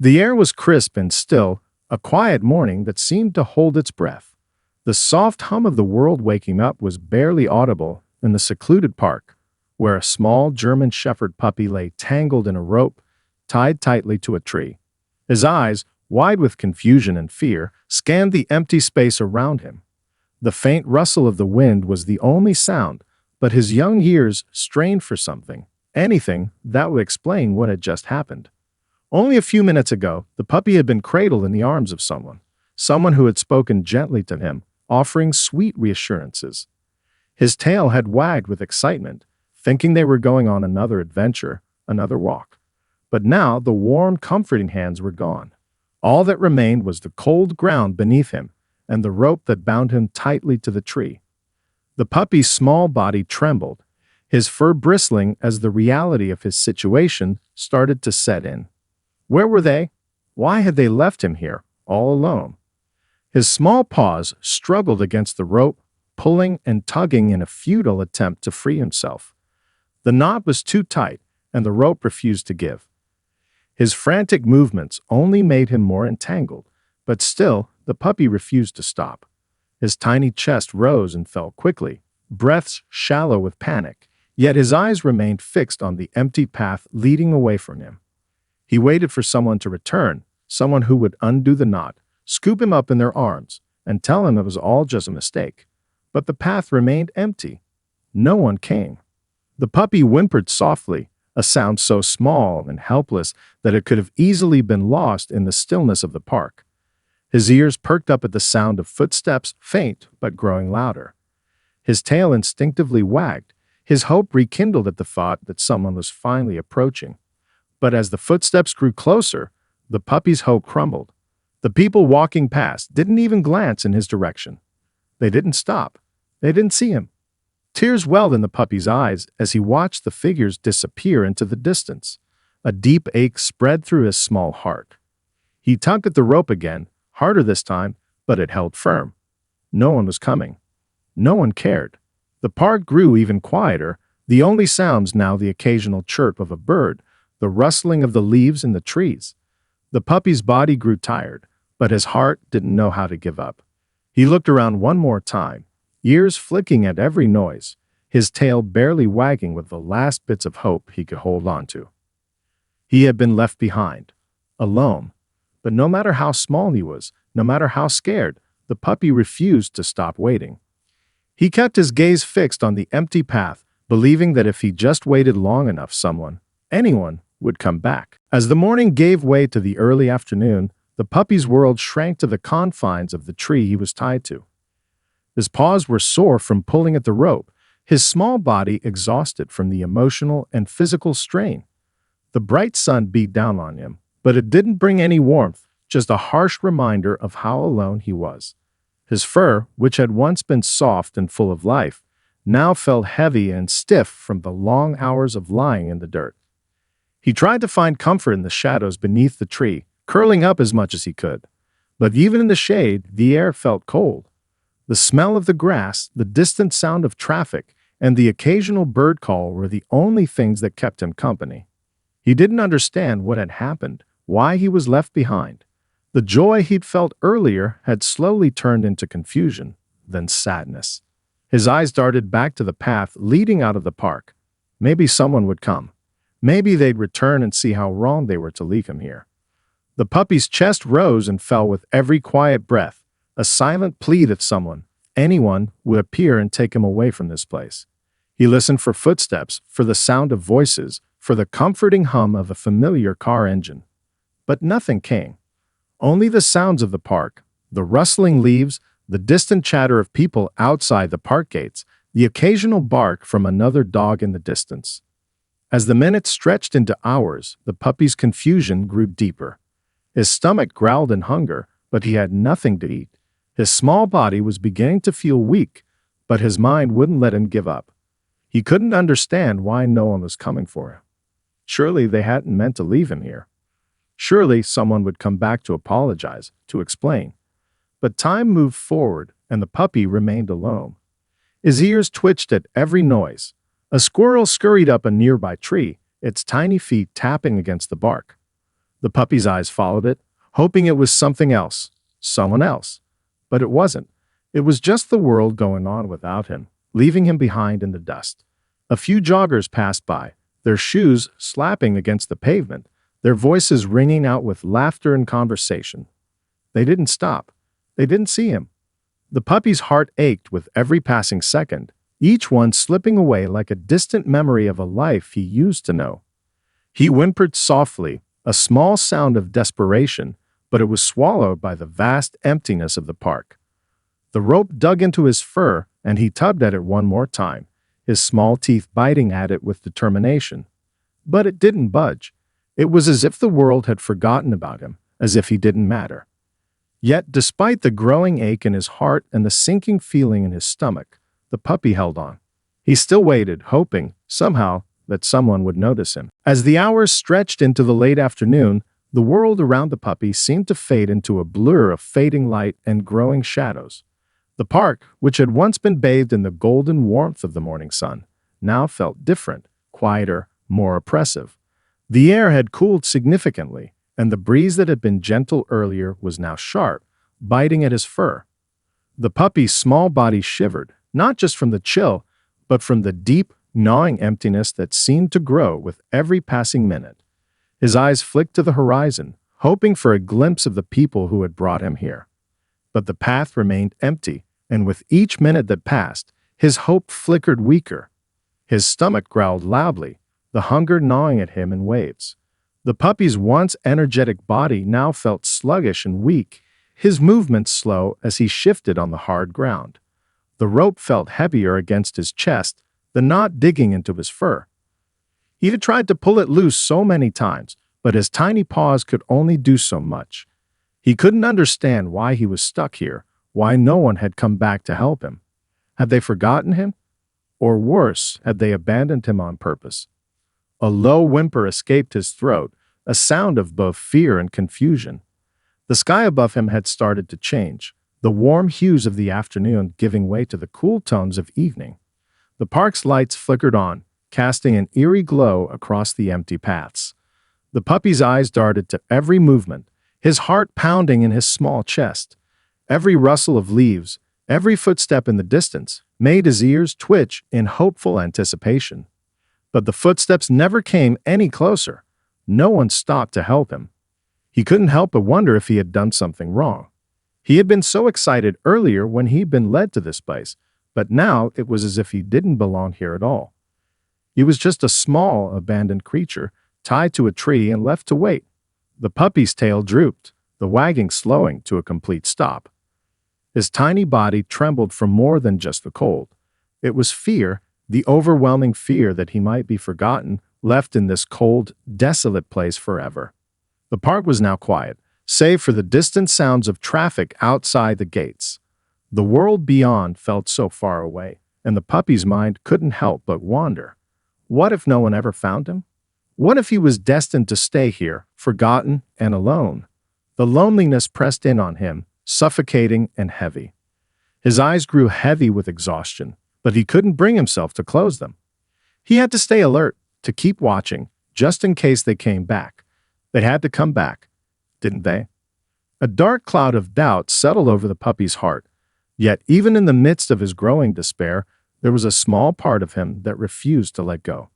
The air was crisp and still, a quiet morning that seemed to hold its breath. The soft hum of the world waking up was barely audible in the secluded park, where a small German Shepherd puppy lay tangled in a rope tied tightly to a tree. His eyes, wide with confusion and fear, scanned the empty space around him. The faint rustle of the wind was the only sound, but his young ears strained for something, anything that would explain what had just happened. Only a few minutes ago, the puppy had been cradled in the arms of someone who had spoken gently to him, offering sweet reassurances. His tail had wagged with excitement, thinking they were going on another adventure, another walk. But now the warm, comforting hands were gone. All that remained was the cold ground beneath him and the rope that bound him tightly to the tree. The puppy's small body trembled, his fur bristling as the reality of his situation started to set in. Where were they? Why had they left him here, all alone? His small paws struggled against the rope, pulling and tugging in a futile attempt to free himself. The knot was too tight, and the rope refused to give. His frantic movements only made him more entangled, but still, the puppy refused to stop. His tiny chest rose and fell quickly, breaths shallow with panic, yet his eyes remained fixed on the empty path leading away from him. He waited for someone to return, someone who would undo the knot, scoop him up in their arms, and tell him it was all just a mistake. But the path remained empty. No one came. The puppy whimpered softly, a sound so small and helpless that it could have easily been lost in the stillness of the park. His ears perked up at the sound of footsteps, faint but growing louder. His tail instinctively wagged, his hope rekindled at the thought that someone was finally approaching. But as the footsteps grew closer, the puppy's hope crumbled. The people walking past didn't even glance in his direction. They didn't stop. They didn't see him. Tears welled in the puppy's eyes as he watched the figures disappear into the distance. A deep ache spread through his small heart. He tugged at the rope again, harder this time, but it held firm. No one was coming. No one cared. The park grew even quieter, the only sounds now the occasional chirp of a bird, the rustling of the leaves in the trees. The puppy's body grew tired, but his heart didn't know how to give up. He looked around one more time, ears flicking at every noise, his tail barely wagging with the last bits of hope he could hold on to. He had been left behind, alone. But no matter how small he was, no matter how scared, the puppy refused to stop waiting. He kept his gaze fixed on the empty path, believing that if he just waited long enough, anyone, would come back. As the morning gave way to the early afternoon, the puppy's world shrank to the confines of the tree he was tied to. His paws were sore from pulling at the rope, his small body exhausted from the emotional and physical strain. The bright sun beat down on him, but it didn't bring any warmth, just a harsh reminder of how alone he was. His fur, which had once been soft and full of life, now felt heavy and stiff from the long hours of lying in the dirt. He tried to find comfort in the shadows beneath the tree, curling up as much as he could. But even in the shade, the air felt cold. The smell of the grass, the distant sound of traffic, and the occasional bird call were the only things that kept him company. He didn't understand what had happened, why he was left behind. The joy he'd felt earlier had slowly turned into confusion, then sadness. His eyes darted back to the path leading out of the park. Maybe someone would come. Maybe they'd return and see how wrong they were to leave him here. The puppy's chest rose and fell with every quiet breath, a silent plea that anyone, would appear and take him away from this place. He listened for footsteps, for the sound of voices, for the comforting hum of a familiar car engine. But nothing came. Only the sounds of the park, the rustling leaves, the distant chatter of people outside the park gates, the occasional bark from another dog in the distance. As the minutes stretched into hours, the puppy's confusion grew deeper. His stomach growled in hunger, but he had nothing to eat. His small body was beginning to feel weak, but his mind wouldn't let him give up. He couldn't understand why no one was coming for him. Surely they hadn't meant to leave him here. Surely someone would come back to apologize, to explain. But time moved forward, and the puppy remained alone. His ears twitched at every noise. A squirrel scurried up a nearby tree, its tiny feet tapping against the bark. The puppy's eyes followed it, hoping it was something else, someone else. But it wasn't. It was just the world going on without him, leaving him behind in the dust. A few joggers passed by, their shoes slapping against the pavement, their voices ringing out with laughter and conversation. They didn't stop. They didn't see him. The puppy's heart ached with every passing second, each one slipping away like a distant memory of a life he used to know. He whimpered softly, a small sound of desperation, but it was swallowed by the vast emptiness of the park. The rope dug into his fur, and he tugged at it one more time, his small teeth biting at it with determination. But it didn't budge. It was as if the world had forgotten about him, as if he didn't matter. Yet, despite the growing ache in his heart and the sinking feeling in his stomach, the puppy held on. He still waited, hoping, somehow, that someone would notice him. As the hours stretched into the late afternoon, the world around the puppy seemed to fade into a blur of fading light and growing shadows. The park, which had once been bathed in the golden warmth of the morning sun, now felt different, quieter, more oppressive. The air had cooled significantly, and the breeze that had been gentle earlier was now sharp, biting at his fur. The puppy's small body shivered, not just from the chill, but from the deep, gnawing emptiness that seemed to grow with every passing minute. His eyes flicked to the horizon, hoping for a glimpse of the people who had brought him here. But the path remained empty, and with each minute that passed, his hope flickered weaker. His stomach growled loudly, the hunger gnawing at him in waves. The puppy's once energetic body now felt sluggish and weak, his movements slow as he shifted on the hard ground. The rope felt heavier against his chest, the knot digging into his fur. He had tried to pull it loose so many times, but his tiny paws could only do so much. He couldn't understand why he was stuck here, why no one had come back to help him. Had they forgotten him? Or worse, had they abandoned him on purpose? A low whimper escaped his throat, a sound of both fear and confusion. The sky above him had started to change, the warm hues of the afternoon giving way to the cool tones of evening. The park's lights flickered on, casting an eerie glow across the empty paths. The puppy's eyes darted to every movement, his heart pounding in his small chest. Every rustle of leaves, every footstep in the distance, made his ears twitch in hopeful anticipation. But the footsteps never came any closer. No one stopped to help him. He couldn't help but wonder if he had done something wrong. He had been so excited earlier when he'd been led to this place, but now it was as if he didn't belong here at all. He was just a small, abandoned creature, tied to a tree and left to wait. The puppy's tail drooped, the wagging slowing to a complete stop. His tiny body trembled from more than just the cold. It was fear, the overwhelming fear that he might be forgotten, left in this cold, desolate place forever. The park was now quiet, save for the distant sounds of traffic outside the gates. The world beyond felt so far away, and the puppy's mind couldn't help but wander. What if no one ever found him? What if he was destined to stay here, forgotten and alone? The loneliness pressed in on him, suffocating and heavy. His eyes grew heavy with exhaustion, but he couldn't bring himself to close them. He had to stay alert, to keep watching, just in case they came back. They had to come back, didn't they? A dark cloud of doubt settled over the puppy's heart. Yet even in the midst of his growing despair, there was a small part of him that refused to let go.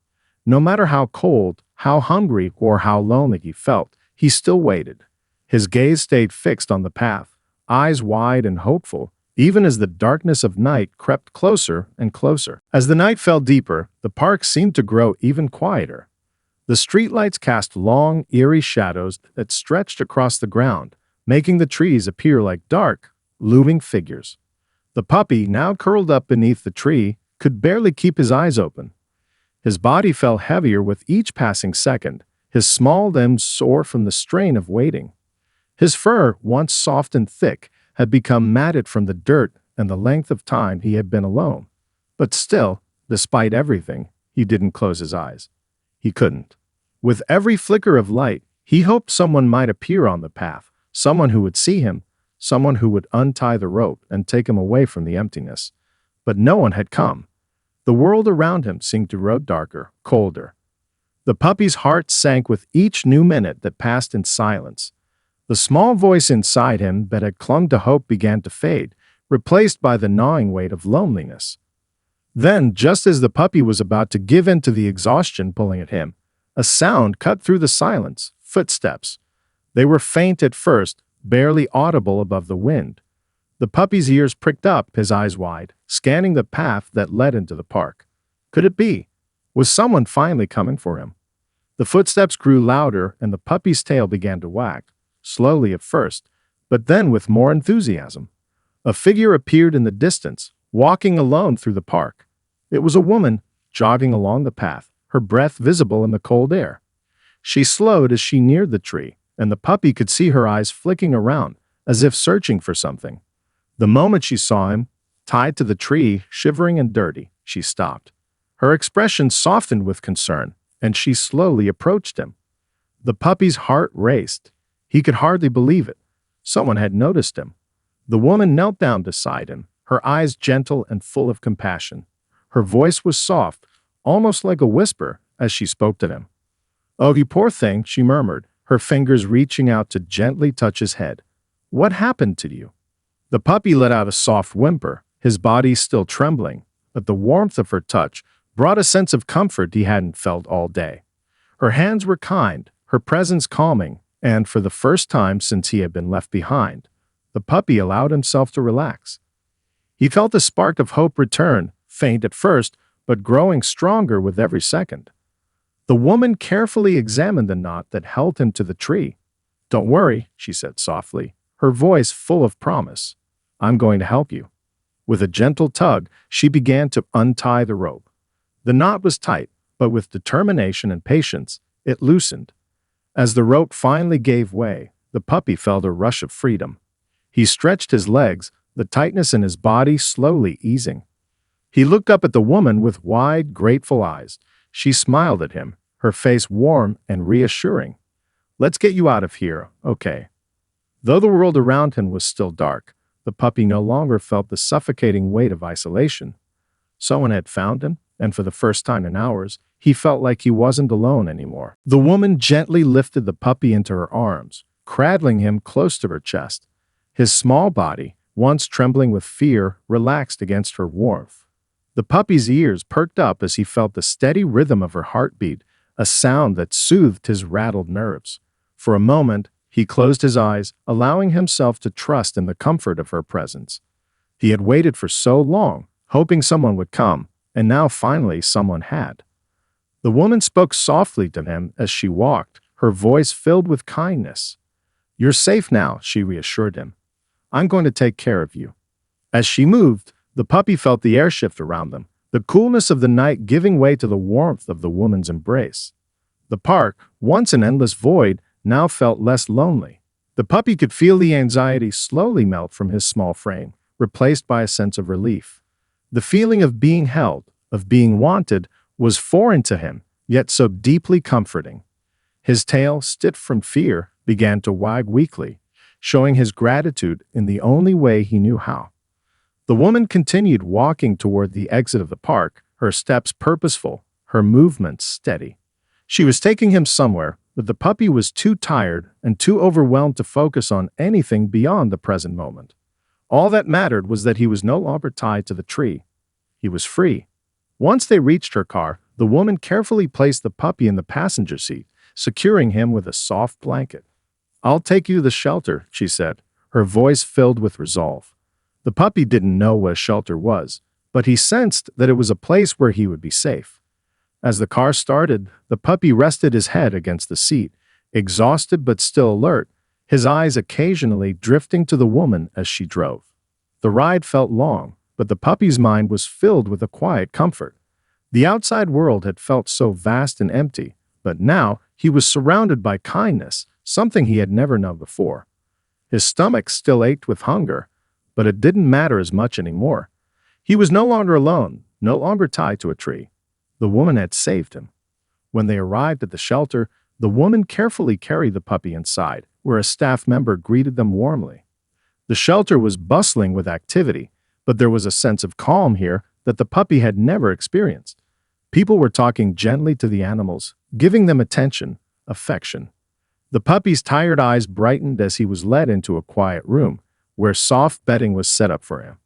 No matter how cold, how hungry, or how lonely he felt, he still waited. His gaze stayed fixed on the path, eyes wide and hopeful, even as the darkness of night crept closer and closer. As the night fell deeper, the park seemed to grow even quieter. The streetlights cast long, eerie shadows that stretched across the ground, making the trees appear like dark, looming figures. The puppy, now curled up beneath the tree, could barely keep his eyes open. His body felt heavier with each passing second, his small limbs sore from the strain of waiting. His fur, once soft and thick, had become matted from the dirt and the length of time he had been alone. But still, despite everything, he didn't close his eyes. He couldn't. With every flicker of light, he hoped someone might appear on the path, someone who would see him, someone who would untie the rope and take him away from the emptiness. But no one had come. The world around him seemed to grow darker, colder. The puppy's heart sank with each new minute that passed in silence. The small voice inside him that had clung to hope began to fade, replaced by the gnawing weight of loneliness. Then, just as the puppy was about to give in to the exhaustion pulling at him, a sound cut through the silence: footsteps. They were faint at first, barely audible above the wind. The puppy's ears pricked up, his eyes wide, scanning the path that led into the park. Could it be? Was someone finally coming for him? The footsteps grew louder and the puppy's tail began to wag, slowly at first, but then with more enthusiasm. A figure appeared in the distance, walking alone through the park. It was a woman, jogging along the path, her breath visible in the cold air. She slowed as she neared the tree, and the puppy could see her eyes flicking around, as if searching for something. The moment she saw him, tied to the tree, shivering and dirty, she stopped. Her expression softened with concern, and she slowly approached him. The puppy's heart raced. He could hardly believe it. Someone had noticed him. The woman knelt down beside him, her eyes gentle and full of compassion. Her voice was soft, almost like a whisper, as she spoke to him. "Oh, you poor thing," she murmured, her fingers reaching out to gently touch his head. "What happened to you?" The puppy let out a soft whimper, his body still trembling, but the warmth of her touch brought a sense of comfort he hadn't felt all day. Her hands were kind, her presence calming, and for the first time since he had been left behind, the puppy allowed himself to relax. He felt a spark of hope return, faint at first, but growing stronger with every second. The woman carefully examined the knot that held him to the tree. "Don't worry," she said softly, her voice full of promise. "I'm going to help you." With a gentle tug, she began to untie the rope. The knot was tight, but with determination and patience, it loosened. As the rope finally gave way, the puppy felt a rush of freedom. He stretched his legs, the tightness in his body slowly easing. He looked up at the woman with wide, grateful eyes. She smiled at him, her face warm and reassuring. "Let's get you out of here, okay?" Though the world around him was still dark, the puppy no longer felt the suffocating weight of isolation. Someone had found him, and for the first time in hours, he felt like he wasn't alone anymore. The woman gently lifted the puppy into her arms, cradling him close to her chest. His small body, once trembling with fear, relaxed against her warmth. The puppy's ears perked up as he felt the steady rhythm of her heartbeat, a sound that soothed his rattled nerves. For a moment, he closed his eyes, allowing himself to trust in the comfort of her presence. He had waited for so long, hoping someone would come, and now finally someone had. The woman spoke softly to him as she walked, her voice filled with kindness. "You're safe now," she reassured him. "I'm going to take care of you." As she moved, the puppy felt the air shift around them, the coolness of the night giving way to the warmth of the woman's embrace. The park, once an endless void, now felt less lonely. The puppy could feel the anxiety slowly melt from his small frame, replaced by a sense of relief. The feeling of being held, of being wanted, was foreign to him, yet so deeply comforting. His tail, stiff from fear, began to wag weakly, showing his gratitude in the only way he knew how. The woman continued walking toward the exit of the park, her steps purposeful, her movements steady. She was taking him somewhere, but the puppy was too tired and too overwhelmed to focus on anything beyond the present moment. All that mattered was that he was no longer tied to the tree. He was free. Once they reached her car, the woman carefully placed the puppy in the passenger seat, securing him with a soft blanket. "I'll take you to the shelter," she said, her voice filled with resolve. The puppy didn't know what a shelter was, but he sensed that it was a place where he would be safe. As the car started, the puppy rested his head against the seat, exhausted but still alert, his eyes occasionally drifting to the woman as she drove. The ride felt long, but the puppy's mind was filled with a quiet comfort. The outside world had felt so vast and empty, but now he was surrounded by kindness, something he had never known before. His stomach still ached with hunger, but it didn't matter as much anymore. He was no longer alone, no longer tied to a tree. The woman had saved him. When they arrived at the shelter, the woman carefully carried the puppy inside, where a staff member greeted them warmly. The shelter was bustling with activity, but there was a sense of calm here that the puppy had never experienced. People were talking gently to the animals, giving them attention, affection. The puppy's tired eyes brightened as he was led into a quiet room, where soft bedding was set up for him.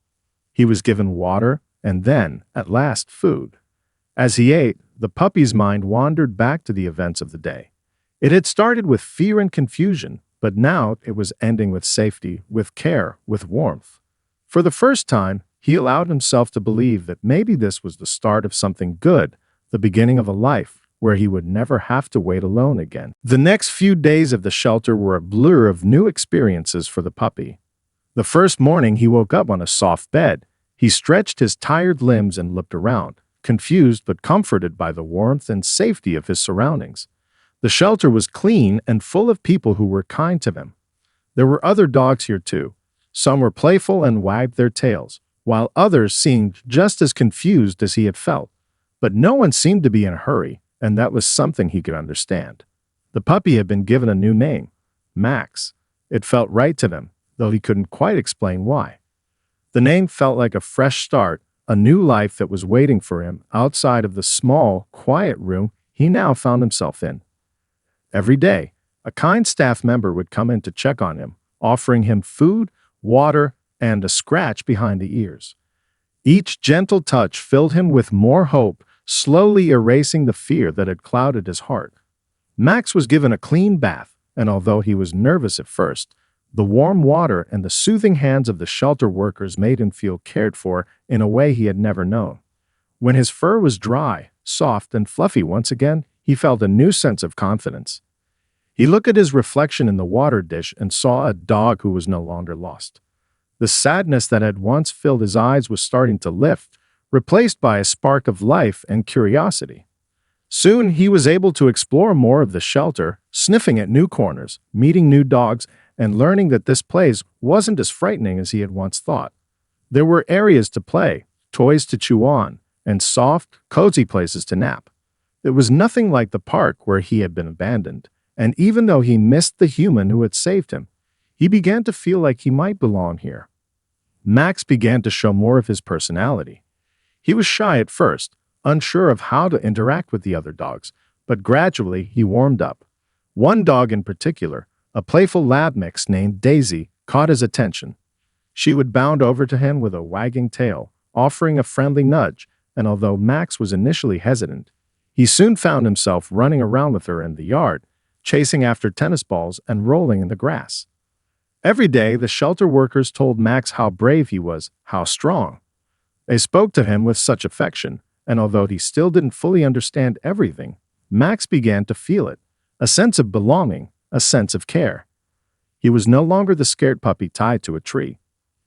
He was given water, and then, at last, food. As he ate, the puppy's mind wandered back to the events of the day. It had started with fear and confusion, but now it was ending with safety, with care, with warmth. For the first time, he allowed himself to believe that maybe this was the start of something good, the beginning of a life where he would never have to wait alone again. The next few days of the shelter were a blur of new experiences for the puppy. The first morning he woke up on a soft bed. He stretched his tired limbs and looked around, confused but comforted by the warmth and safety of his surroundings. The shelter was clean and full of people who were kind to him. There were other dogs here too. Some were playful and wagged their tails, while others seemed just as confused as he had felt. But no one seemed to be in a hurry, and that was something he could understand. The puppy had been given a new name, Max. It felt right to him, though he couldn't quite explain why. The name felt like a fresh start, a new life that was waiting for him outside of the small, quiet room he now found himself in. Every day, a kind staff member would come in to check on him, offering him food, water, and a scratch behind the ears. Each gentle touch filled him with more hope, slowly erasing the fear that had clouded his heart. Max was given a clean bath, and although he was nervous at first, the warm water and the soothing hands of the shelter workers made him feel cared for in a way he had never known. When his fur was dry, soft, and fluffy once again, he felt a new sense of confidence. He looked at his reflection in the water dish and saw a dog who was no longer lost. The sadness that had once filled his eyes was starting to lift, replaced by a spark of life and curiosity. Soon he was able to explore more of the shelter, sniffing at new corners, meeting new dogs, and learning that this place wasn't as frightening as he had once thought. There were areas to play, toys to chew on, and soft, cozy places to nap. It was nothing like the park where he had been abandoned, and even though he missed the human who had saved him, he began to feel like he might belong here. Max began to show more of his personality. He was shy at first, unsure of how to interact with the other dogs, but gradually he warmed up. One dog in particular, a playful lab mix named Daisy, caught his attention. She would bound over to him with a wagging tail, offering a friendly nudge, and although Max was initially hesitant, he soon found himself running around with her in the yard, chasing after tennis balls and rolling in the grass. Every day, the shelter workers told Max how brave he was, how strong. They spoke to him with such affection, and although he still didn't fully understand everything, Max began to feel it, a sense of belonging, a sense of care. He was no longer the scared puppy tied to a tree.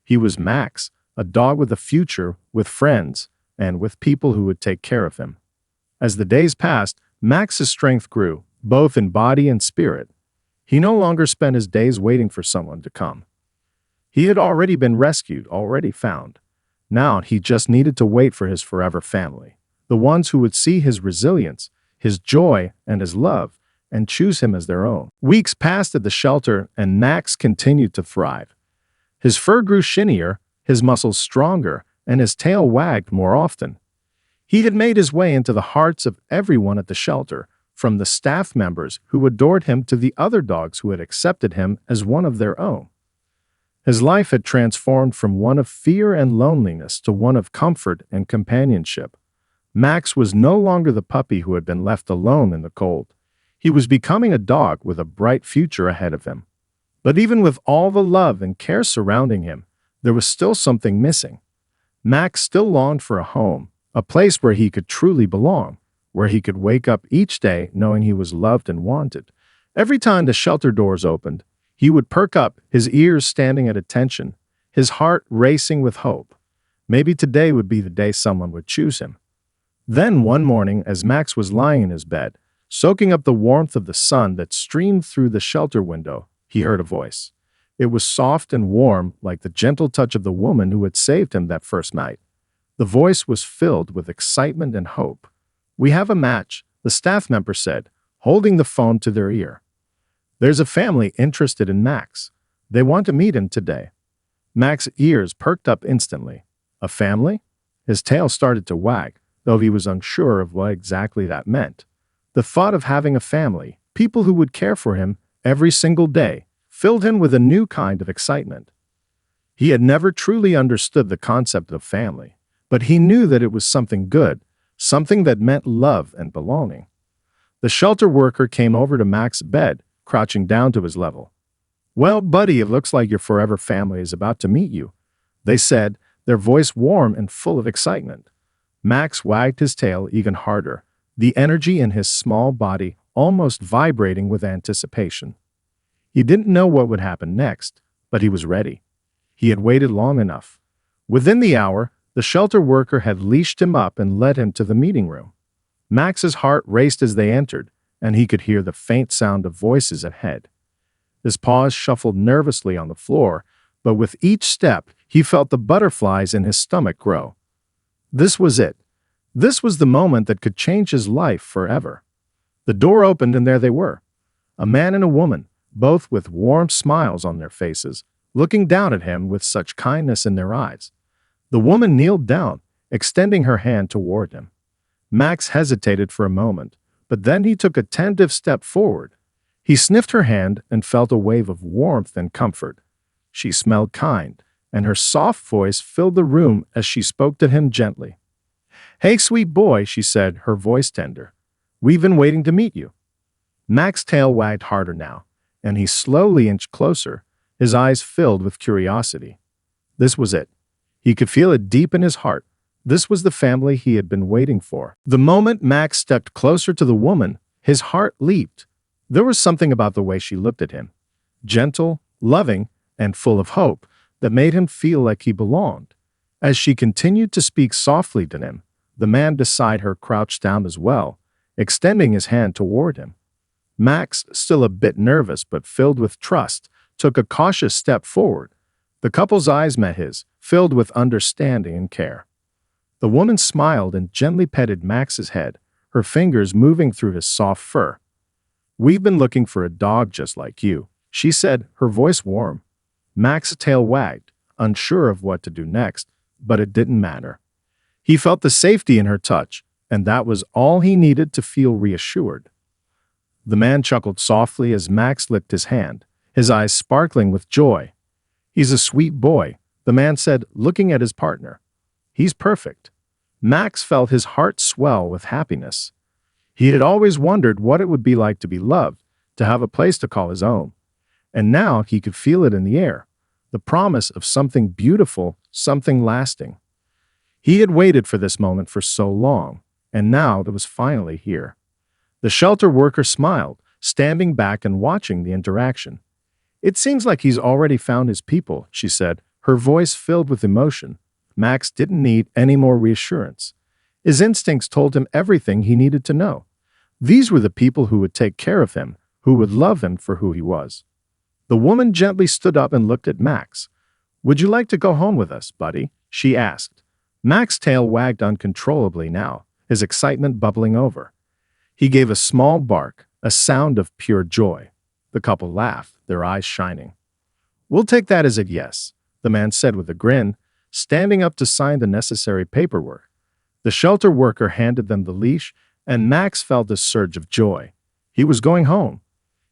He was Max, a dog with a future, with friends, and with people who would take care of him. As the days passed, Max's strength grew, both in body and spirit. He no longer spent his days waiting for someone to come. He had already been rescued, already found. Now he just needed to wait for his forever family, the ones who would see his resilience, his joy, and his love, and choose him as their own. Weeks passed at the shelter, and Max continued to thrive. His fur grew shinier, his muscles stronger, and his tail wagged more often. He had made his way into the hearts of everyone at the shelter, from the staff members who adored him to the other dogs who had accepted him as one of their own. His life had transformed from one of fear and loneliness to one of comfort and companionship. Max was no longer the puppy who had been left alone in the cold. He was becoming a dog with a bright future ahead of him. But even with all the love and care surrounding him, there was still something missing. Max still longed for a home, a place where he could truly belong, where he could wake up each day knowing he was loved and wanted. Every time the shelter doors opened, he would perk up, his ears standing at attention, his heart racing with hope. Maybe today would be the day someone would choose him. Then one morning, as Max was lying in his bed, soaking up the warmth of the sun that streamed through the shelter window, he heard a voice. It was soft and warm, like the gentle touch of the woman who had saved him that first night. The voice was filled with excitement and hope. "We have a match," the staff member said, holding the phone to their ear. "There's a family interested in Max. They want to meet him today." Max's ears perked up instantly. A family? His tail started to wag. though he was unsure of what exactly that meant. The thought of having a family, people who would care for him every single day, filled him with a new kind of excitement. He had never truly understood the concept of family, but he knew that it was something good, something that meant love and belonging. The shelter worker came over to Max's bed, crouching down to his level. "Well, buddy, it looks like your forever family is about to meet you," they said, their voice warm and full of excitement. Max wagged his tail even harder, the energy in his small body almost vibrating with anticipation. He didn't know what would happen next, but he was ready. He had waited long enough. Within the hour, the shelter worker had leashed him up and led him to the meeting room. Max's heart raced as they entered, and he could hear the faint sound of voices ahead. His paws shuffled nervously on the floor, but with each step, he felt the butterflies in his stomach grow. This was it. This was the moment that could change his life forever. The door opened and there they were, a man and a woman, both with warm smiles on their faces, looking down at him with such kindness in their eyes. The woman kneeled down, extending her hand toward him. Max hesitated for a moment, but then he took a tentative step forward. He sniffed her hand and felt a wave of warmth and comfort. She smelled kind, and her soft voice filled the room as she spoke to him gently. "Hey, sweet boy," she said, her voice tender. "We've been waiting to meet you." Max's tail wagged harder now, and he slowly inched closer, his eyes filled with curiosity. This was it. He could feel it deep in his heart. This was the family he had been waiting for. The moment Max stepped closer to the woman, his heart leaped. There was something about the way she looked at him, gentle, loving, and full of hope, that made him feel like he belonged. As she continued to speak softly to him, the man beside her crouched down as well, extending his hand toward him. Max, still a bit nervous but filled with trust, took a cautious step forward. The couple's eyes met his, filled with understanding and care. The woman smiled and gently petted Max's head, her fingers moving through his soft fur. "We've been looking for a dog just like you," she said, her voice warm. Max's tail wagged, unsure of what to do next, but it didn't matter. He felt the safety in her touch, and that was all he needed to feel reassured. The man chuckled softly as Max licked his hand, his eyes sparkling with joy. "He's a sweet boy," the man said, looking at his partner. "He's perfect." Max felt his heart swell with happiness. He had always wondered what it would be like to be loved, to have a place to call his own. And now he could feel it in the air, the promise of something beautiful, something lasting. He had waited for this moment for so long, and now it was finally here. The shelter worker smiled, standing back and watching the interaction. "It seems like he's already found his people," she said, her voice filled with emotion. Max didn't need any more reassurance. His instincts told him everything he needed to know. These were the people who would take care of him, who would love him for who he was. The woman gently stood up and looked at Max. "Would you like to go home with us, buddy?" she asked. Max's tail wagged uncontrollably now, his excitement bubbling over. He gave a small bark, a sound of pure joy. The couple laughed, their eyes shining. "We'll take that as a yes," the man said with a grin, standing up to sign the necessary paperwork. The shelter worker handed them the leash, and Max felt a surge of joy. He was going home.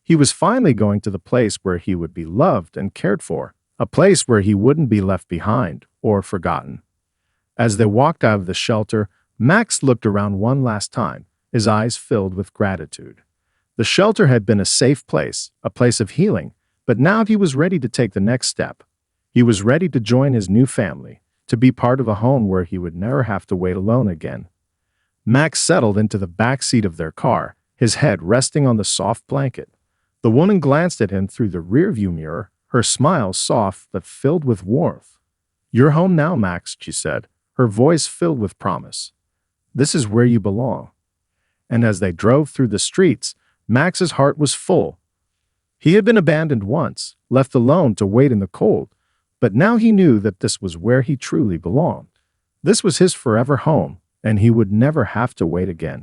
He was finally going to the place where he would be loved and cared for, a place where he wouldn't be left behind or forgotten. As they walked out of the shelter, Max looked around one last time, his eyes filled with gratitude. The shelter had been a safe place, a place of healing, but now he was ready to take the next step. He was ready to join his new family, to be part of a home where he would never have to wait alone again. Max settled into the back seat of their car, his head resting on the soft blanket. The woman glanced at him through the rearview mirror, her smile soft but filled with warmth. "You're home now, Max," she said, her voice filled with promise. "This is where you belong." And as they drove through the streets, Max's heart was full. He had been abandoned once, left alone to wait in the cold, but now he knew that this was where he truly belonged. This was his forever home, and he would never have to wait again.